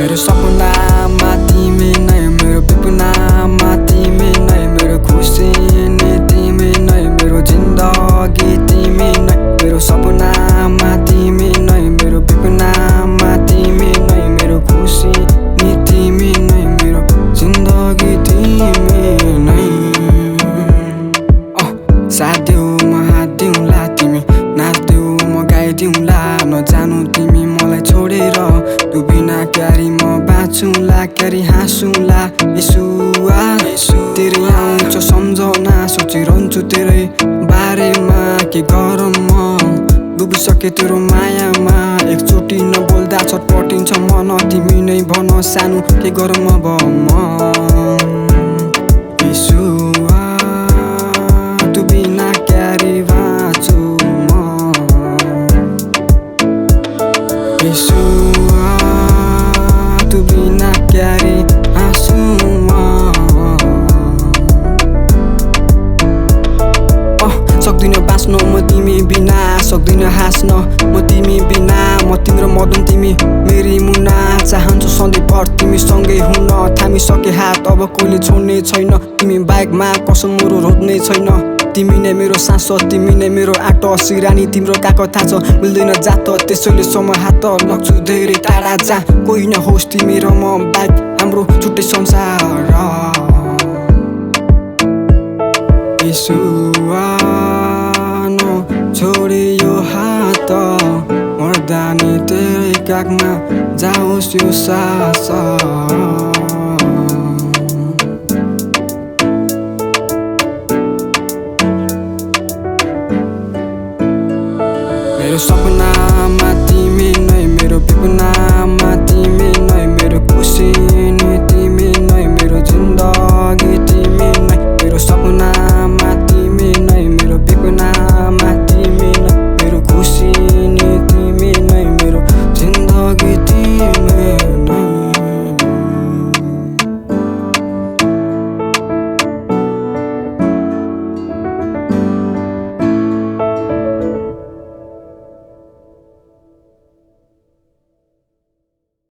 मेरो सपनामा तिमी नै, मेरो विपनामा तिमी नै, मेरो खुसी नि तिमी नै, मेरो जिन्दगी तिमी नै, मेरो सपनामा तिमी नै, मेरो विपनामा तिमी नै, मेरो खुसी नि तिमी नै, मेरो जिन्दगी तिमी नै। साथ देऊ म हात दिउँला, तिमी नाच्देऊ म गाइदिउँला, नजानु तिमी मलाई छोडेर, तँ बिना क्यारी म बाँचुला, क्यारी हाँसुला। यसुआ तेरै आउँछ सम्झना, सोचिरहन्छु तेरै बारेमा, के गरौँ म डुबिसके तेरो मायामा। एकचोटि नबोल्दा छटपटिन्छ मन, तिमी नै भन सानो के गरौँ अब म। यसुआ तँ बिना क्यारी बाँचु म। यसुआ तँ बिना क्यारी हाँसु म। सक्दिन बाँच्न म तिमी बिना, सक्दिन हाँस्न म तिमी बिना, म तिम्रो मदन तिमी मेरी मुना। चाहन्छु सधैँभर तिमी सँगै हुन, थामिसके हात अब कोहीले छोड्ने छैन, तिमी बाइकमा कसम मेरो रोज्ने छैन। तिमी नै मेरो सास, तिमी नै मेरो आँट, सिरानी तिम्रो काको थाहा छ मिल्दैन जात, त्यसैले सम हात लग्छु धेरै टाढा जहाँ कोही नहोस् तिमी र म बाइक, हाम्रो छुट्टै संसार। यसुआ छोडे यो हात, मर्दा नि तेरै काखमा जाओस् यो सास। मेरो सपनामा तिमी नै, मेरो विपनामा तिमी नै, मेरो खुसी